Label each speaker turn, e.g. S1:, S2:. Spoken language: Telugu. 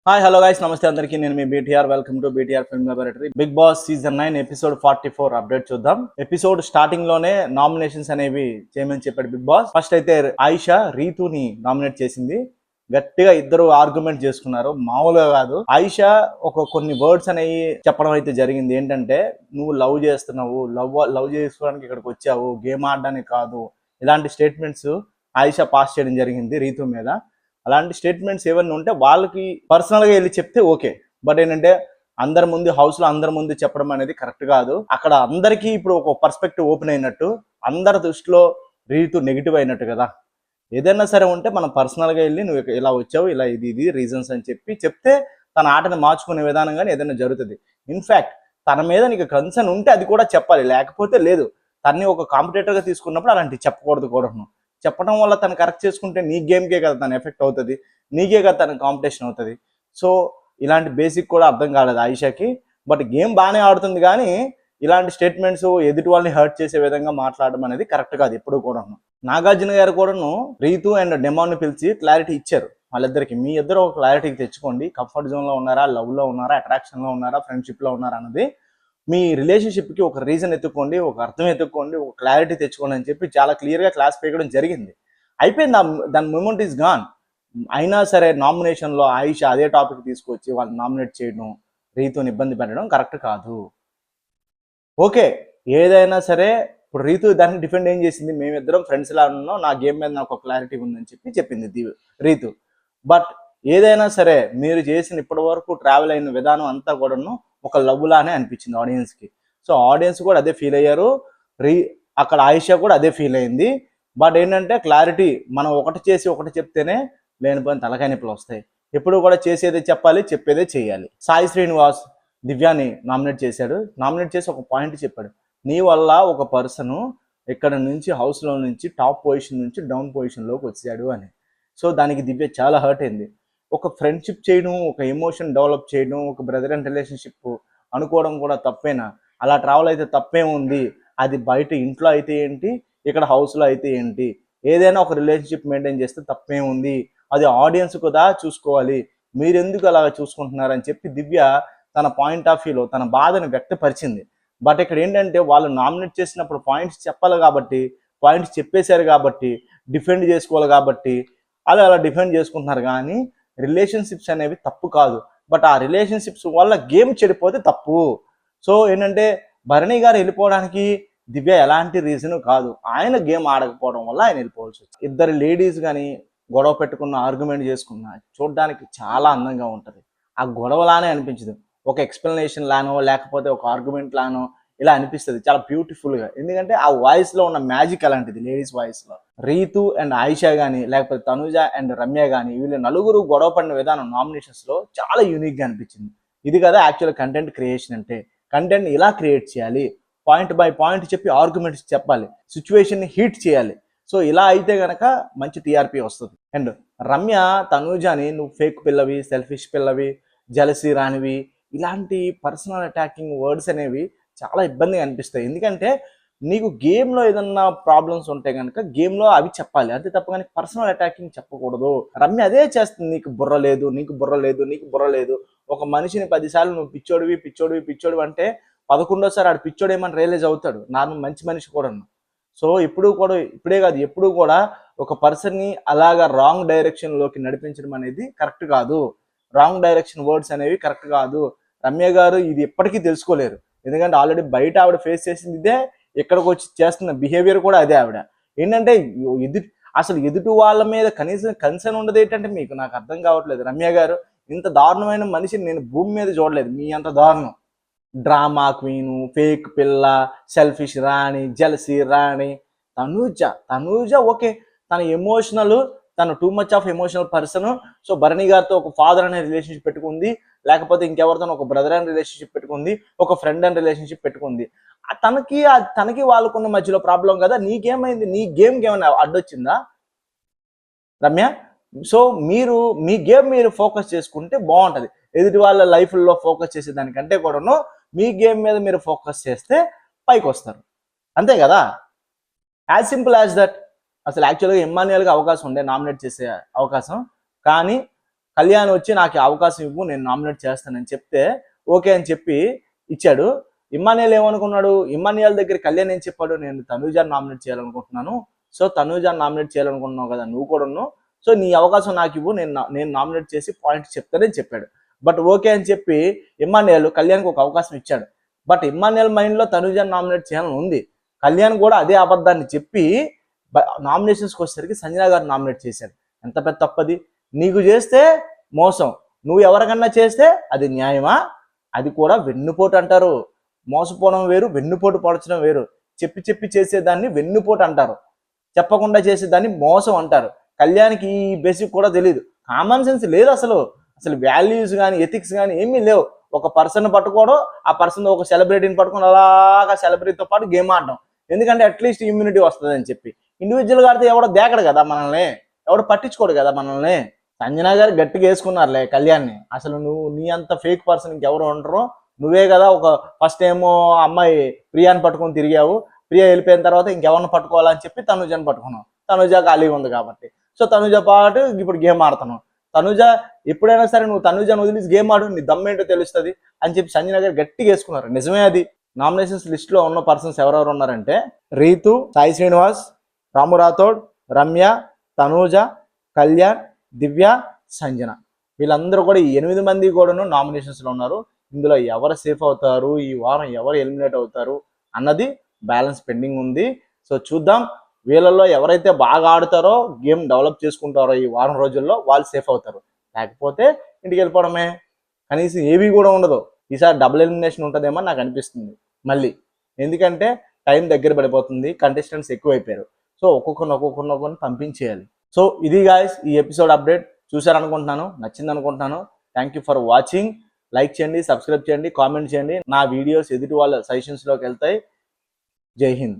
S1: హాయ్ హలో గైస్ నమస్తే అందరికీ నేను మీ BTR welcome to BTR film laboratory. Bigg Boss season 9 episode 44 update చూద్దాం. ఎపిసోడ్ స్టార్టింగ్ లోనే నామినేషన్స్ అనేవి చేయమని చెప్పాడు బిగ్ బాస్. ఫస్ట్ అయితే ఆయిషా రీతుని నామినేట్ చేసింది. గట్టిగా ఇద్దరు ఆర్గ్యుమెంట్ చేసుకున్నారు, మామూలుగా కాదు. ఆయిషా కొన్ని వర్డ్స్ అనేవి చెప్పడం అయితే జరిగింది. ఏంటంటే నువ్వు లవ్ చేస్తున్నావు, లవ్ చేసుకోవడానికి ఇక్కడికి వచ్చావు, గేమ్ ఆడడానికి కాదు, ఇలాంటి స్టేట్మెంట్స్ ఆయిషా పాస్ చేయడం జరిగింది రీతు మీద. అలాంటి స్టేట్మెంట్స్ ఏమన్నా ఉంటే వాళ్ళకి పర్సనల్గా వెళ్ళి చెప్తే ఓకే. బట్ ఏంటంటే అందరి ముందు హౌస్లో అందరి ముందు చెప్పడం అనేది కరెక్ట్ కాదు. అక్కడ అందరికీ ఇప్పుడు ఒక పర్స్పెక్టివ్ ఓపెన్ అయినట్టు, అందరి దృష్టిలో రీతు నెగిటివ్ అయినట్టు కదా. ఏదైనా సరే ఉంటే మనం పర్సనల్గా వెళ్ళి నువ్వు ఇలా వచ్చావు, ఇలా ఇది రీజన్స్ అని చెప్తే తన ఆటను మార్చుకునే విధానంగానే ఏదైనా జరుగుతుంది. ఇన్ఫ్యాక్ట్ తన మీద నీకు కన్సర్న్ ఉంటే అది కూడా చెప్పాలి, లేకపోతే లేదు. తన్ని ఒక కాంపిటేటర్గా తీసుకున్నప్పుడు అలాంటివి చెప్పకూడదు కూడా. చెప్పడం వల్ల తను కరెక్ట్ చేసుకుంటే నీ గేమ్కే కదా తను ఎఫెక్ట్ అవుతుంది, నీకే కదా తన కాంపిటీషన్ అవుతుంది. సో ఇలాంటి బేసిక్ కూడా అర్థం కాలేదు ఆయిషాకి. బట్ గేమ్ బాగానే ఆడుతుంది, కానీ ఇలాంటి స్టేట్మెంట్స్ ఎదుటి వాళ్ళని హర్ట్ చేసే విధంగా మాట్లాడడం అనేది కరెక్ట్ కాదు ఎప్పుడు కూడా. నాగార్జున గారు కూడాను రీతు అండ్ డెమాన్ని పిలిచి క్లారిటీ ఇచ్చారు వాళ్ళిద్దరికి. మీ ఇద్దరు ఒక క్లారిటీకి తెచ్చుకోండి, కంఫర్ట్ జోన్లో ఉన్నారా, లవ్లో ఉన్నారా, అట్రాక్షన్లో ఉన్నారా, ఫ్రెండ్షిప్లో ఉన్నారా అన్నది. మీ రిలేషన్షిప్కి ఒక రీజన్ ఎత్తుక్కోండి, ఒక అర్థం ఎత్తుక్కోండి, ఒక క్లారిటీ తెచ్చుకోండి అని చెప్పి చాలా క్లియర్గా క్లాస్ పీకడం జరిగింది. అయిపోయింది, దాని మూమెంట్ ఈజ్ గాన్. అయినా సరే నామినేషన్లో ఆయిషా అదే టాపిక్ తీసుకొచ్చి వాళ్ళు నామినేట్ చేయడం, రీతుని ఇబ్బంది పెట్టడం కరెక్ట్ కాదు. ఓకే, ఏదైనా సరే ఇప్పుడు రీతు దాన్ని డిఫెండ్ ఏం చేసింది, మేమిద్దరం ఫ్రెండ్స్ లా ఉన్నాం, నా గేమ్ మీద నాకు ఒక క్లారిటీ ఉందని చెప్పింది రీతు. బట్ ఏదైనా సరే మీరు చేసిన ఇప్పటి వరకు ట్రావెల్ అయిన విధానం అంతా కూడాను ఒక లవ్ లానే అనిపించింది ఆడియన్స్కి. సో ఆడియన్స్ కూడా అదే ఫీల్ అయ్యారు, అక్కడ ఆయిషా కూడా అదే ఫీల్ అయింది. బట్ ఏంటంటే క్లారిటీ, మనం ఒకటి చేసి ఒకటి చెప్తేనే లేనిపోయిన తలకాయ నొప్పులు వస్తాయి. ఎప్పుడు కూడా చేసేదే చెప్పాలి, చెప్పేదే చేయాలి. సాయి శ్రీనివాస్ దివ్యాని నామినేట్ చేశాడు. నామినేట్ చేసి ఒక పాయింట్ చెప్పాడు, నీ వల్ల ఒక పర్సన్ ఇక్కడ నుంచి హౌస్లో నుంచి టాప్ పొజిషన్ నుంచి డౌన్ పొజిషన్లోకి వచ్చాడు అని. సో దానికి దివ్య చాలా హర్ట్ అయింది. ఒక ఫ్రెండ్షిప్ చేయడం, ఒక ఎమోషన్ డెవలప్ చేయడం, ఒక బ్రదర్ అండ్ రిలేషన్షిప్ అనుకోవడం కూడా తప్పేనా? అలా ట్రావెల్ అయితే తప్పేముంది? అది బయట ఇంట్లో అయితే ఏంటి, ఇక్కడ హౌస్లో అయితే ఏంటి? ఏదైనా ఒక రిలేషన్షిప్ మెయింటైన్ చేస్తే తప్పేముంది? అది ఆడియన్స్ కూడా చూసుకోవాలి, మీరెందుకు అలాగ చూసుకుంటున్నారని చెప్పి దివ్య తన పాయింట్ ఆఫ్ వ్యూలో తన బాధను వ్యక్తపరిచింది. బట్ ఇక్కడ ఏంటంటే వాళ్ళు నామినేట్ చేసినప్పుడు పాయింట్స్ చెప్పాలి కాబట్టి, పాయింట్స్ చెప్పేశారు కాబట్టి, డిఫెండ్ చేసుకోవాలి కాబట్టి అలా డిఫెండ్ చేసుకుంటున్నారు. కానీ రిలేషన్షిప్స్ అనేవి తప్పు కాదు, బట్ ఆ రిలేషన్షిప్స్ వల్ల గేమ్ చెడిపోతే తప్పు. సో ఏంటంటే భరణి గారు వెళ్ళిపోవడానికి దివ్య ఎలాంటి రీజన్ కాదు, ఆయన గేమ్ ఆడకపోవడం వల్ల ఆయన వెళ్ళిపోవాల్సి వచ్చింది. ఇద్దరు లేడీస్ కానీ గొడవ పెట్టుకున్న, ఆర్గ్యుమెంట్ చేసుకున్న చూడడానికి చాలా అందంగా ఉంటుంది. ఆ గొడవలానే అనిపించదు, ఒక ఎక్స్ప్లెనేషన్ లానో లేకపోతే ఒక ఆర్గ్యుమెంట్ లానో ఇలా అనిపిస్తుంది చాలా బ్యూటిఫుల్గా. ఎందుకంటే ఆ వాయిస్లో ఉన్న మ్యాజిక్ అలాంటిది, లేడీస్ వాయిస్లో. రీతు అండ్ ఆయిషా కానీ లేకపోతే తనుజ అండ్ రమ్య కానీ వీళ్ళు నలుగురు గొడవ పడిన విధానం నామినేషన్స్లో చాలా యూనిక్గా అనిపించింది. ఇది కదా యాక్చువల్ కంటెంట్ క్రియేషన్ అంటే. కంటెంట్ ఇలా క్రియేట్ చేయాలి, పాయింట్ బై పాయింట్ చెప్పి ఆర్గ్యుమెంట్స్ చెప్పాలి, సిచ్యువేషన్ని హీట్ చేయాలి. సో ఇలా అయితే గనక మంచి టీఆర్పీ వస్తుంది. అండ్ రమ్య తనూజాని నువ్వు ఫేక్ పిల్లవి, సెల్ఫిష్ పిల్లవి, జలసీ రానివి, ఇలాంటి పర్సనల్ అటాకింగ్ వర్డ్స్ అనేవి చాలా ఇబ్బందిగా అనిపిస్తాయి. ఎందుకంటే నీకు గేమ్లో ఏదన్నా ప్రాబ్లమ్స్ ఉంటే కనుక గేమ్లో అవి చెప్పాలి, అంతే తప్ప కానీ పర్సనల్ అటాకింగ్ చెప్పకూడదు. రమ్య అదే చేస్తుంది, నీకు బుర్ర లేదు, నీకు బుర్ర లేదు, నీకు బుర్ర లేదు. ఒక మనిషిని 10 సార్లు నువ్వు పిచ్చోడివి అంటే 11వ సారి ఆడు పిచ్చోడేమని రియలైజ్ అవుతాడు, నార్మల్ మంచి మనిషి కూడా. సో ఇప్పుడే కాదు ఎప్పుడు కూడా ఒక పర్సన్ని అలాగా రాంగ్ డైరెక్షన్లోకి నడిపించడం అనేది కరెక్ట్ కాదు. రాంగ్ డైరెక్షన్ వర్డ్స్ అనేవి కరెక్ట్ కాదు. రమ్య గారు ఇది ఎప్పటికీ తెలుసుకోలేరు, ఎందుకంటే ఆల్రెడీ బయట ఆవిడ ఫేస్ చేసింది ఇదే, ఇక్కడికి వచ్చి చేస్తున్న బిహేవియర్ కూడా అదే. ఆవిడ ఏంటంటే అసలు ఎదుటి వాళ్ళ మీద కనీసం కన్సర్న్ ఉండదు ఏంటంటే మీకు, నాకు అర్థం కావట్లేదు. రమ్య గారు ఇంత దారుణమైన మనిషిని నేను భూమి మీద చూడలేదు, మీ అంత దారుణం. డ్రామా క్వీను, ఫేక్ పిల్ల, సెల్ఫిష్ రాణి, జలసీ రాణి. తనూజ ఓకే, తన ఎమోషనల్, తను too much of emotional person. So Bharani గారితో ఒక ఫాదర్ అనే రిలేషన్షిప్ పెట్టుకుంది, లేకపోతే ఇంకెవరితో ఒక బ్రదర్ అనే రిలేషన్షిప్ పెట్టుకుంది, ఒక ఫ్రెండ్ అనే రిలేషన్షిప్ పెట్టుకుంది. తనకి వాళ్ళకున్న మధ్యలో ప్రాబ్లం కదా. నీకేమైంది? నీ గేమ్కి ఏమైనా అడ్డొచ్చిందా రమ్య? సో మీరు మీ గేమ్ మీరు ఫోకస్ చేసుకుంటే బాగుంటుంది. ఎదుటి వాళ్ళ లైఫ్లో ఫోకస్ చేసేదానికంటే కూడాను మీ గేమ్ మీద మీరు ఫోకస్ చేస్తే పైకి వస్తారు, అంతే కదా. As simple as that. అసలు యాక్చువల్గా ఇమ్మాన్యుయల్గా అవకాశం ఉండే నామినేట్ చేసే అవకాశం, కానీ కళ్యాణ్ వచ్చి నాకు అవకాశం ఇవ్వు, నేను నామినేట్ చేస్తానని చెప్తే ఓకే అని చెప్పి ఇచ్చాడు. ఇమ్మాన్యుయల్ ఏమనుకున్నాడు, ఇమ్మాన్యుయల్ దగ్గర కళ్యాణ్ ఏం చెప్పాడు, నేను తనూజాని నామినేట్ చేయాలనుకుంటున్నాను, సో తనూజాని నామినేట్ చేయాలనుకుంటున్నావు కదా నువ్వు కూడాను, సో నీ అవకాశం నాకు ఇవ్వు, నేను నామినేట్ చేసి పాయింట్ చెప్తానని చెప్పాడు. బట్ ఓకే అని చెప్పి ఇమ్మాన్యుయల్ కళ్యాణ్కి ఒక అవకాశం ఇచ్చాడు. బట్ ఇమ్మాన్యుయల్ మైండ్లో తనూజాని నామినేట్ చేయాలని ఉంది. కళ్యాణ్ కూడా అదే అబద్ధాన్ని చెప్పి నామినేషన్స్కి వచ్చేసరికి సంజన గారు నామినేట్ చేశాడు. ఎంత పెద్ద తప్పది. నీకు చేస్తే మోసం, నువ్వు ఎవరికన్నా చేస్తే అది న్యాయమా? అది కూడా వెన్నుపోటు అంటారు. మోసపోవడం వేరు, వెన్నుపోటు పొడచడం వేరు. చెప్పి చేసేదాన్ని వెన్నుపోటు అంటారు, చెప్పకుండా చేసేదాన్ని మోసం అంటారు. కళ్యాణ్కి ఈ బేసిక్ కూడా తెలియదు, కామన్ సెన్స్ లేదు అసలు వాల్యూస్ కానీ ఎథిక్స్ కానీ ఏమీ లేవు. ఒక పర్సన్ పట్టుకోవడం, ఆ పర్సన్ ఒక సెలబ్రిటీని పట్టుకొని అలాగా సెలబ్రిటీతో పాటు గేమ్ ఆడడం, ఎందుకంటే అట్లీస్ట్ ఇమ్యూనిటీ వస్తుంది అని చెప్పి. ఇండివిజువల్గా ఆడితే ఎవడో దేకడు కదా మనల్ని, ఎవడు పట్టించుకోడు కదా మనల్ని. సంజన గారు గట్టిగా వేసుకున్నారులే కళ్యాణ్ని. అసలు నీ అంత ఫేక్ పర్సన్ ఇంకెవరు ఉండరు. నువ్వే కదా ఒక ఫస్ట్ ఏమో అమ్మాయి ప్రియాని పట్టుకొని తిరిగావు, ప్రియా వెళ్ళిపోయిన తర్వాత ఇంకెవరిని పట్టుకోవాలని చెప్పి తనుజని పట్టుకున్నావు. తనుజ ఖాళీగా ఉంది కాబట్టి, సో తనుజ పాటు ఇప్పుడు గేమ్ ఆడుతున్నావు. తనుజ ఎప్పుడైనా సరే నువ్వు తనుజను వదిలేసి గేమ్ ఆడు, నీ దమ్మేంటో తెలుస్తుంది అని చెప్పి సంజన గారు గట్టిగా వేసుకున్నారు. నిజమే అది. నామినేషన్స్ లిస్ట్ లో ఉన్న పర్సన్స్ ఎవరెవరు ఉన్నారంటే రీతు, సాయి శ్రీనివాస్, రాము రాథోడ్, రమ్య, తనూజ, కళ్యాణ్, దివ్య, సంజన. వీళ్ళందరూ కూడా ఈ 8 మంది కూడాను నామినేషన్స్ లో ఉన్నారు. ఇందులో ఎవరు సేఫ్ అవుతారు, ఈ వారం ఎవరు ఎలిమినేట్ అవుతారు అన్నది బ్యాలెన్స్ పెండింగ్ ఉంది. సో చూద్దాం, వీళ్ళల్లో ఎవరైతే బాగా ఆడుతారో, గేమ్ డెవలప్ చేసుకుంటారో ఈ వారం రోజుల్లో వాళ్ళు సేఫ్ అవుతారు. లేకపోతే ఇంటికి వెళ్ళిపోవడమే. కనీసం ఏవి కూడా ఉండదు. ఈసారి డబుల్ ఎలిమినేషన్ ఉంటుందేమో నాకు అనిపిస్తుంది మళ్ళీ, ఎందుకంటే టైం దగ్గర పడిపోతుంది, కంటెస్టెంట్స్ ఎక్కువైపోయారు. సో ఒక్కొక్కరిని పంపించేయాలి. సో ఇది గాయస్ ఈ ఎపిసోడ్ అప్డేట్. చూసారనుకుంటున్నాను, నచ్చింది అనుకుంటున్నాను. Thank you for watching. Like చేయండి, సబ్స్క్రైబ్ చేయండి, కామెంట్ చేయండి. నా వీడియోస్ ఎదుటి వాళ్ళ సజెషన్స్లోకి వెళ్తాయి. జై హింద్.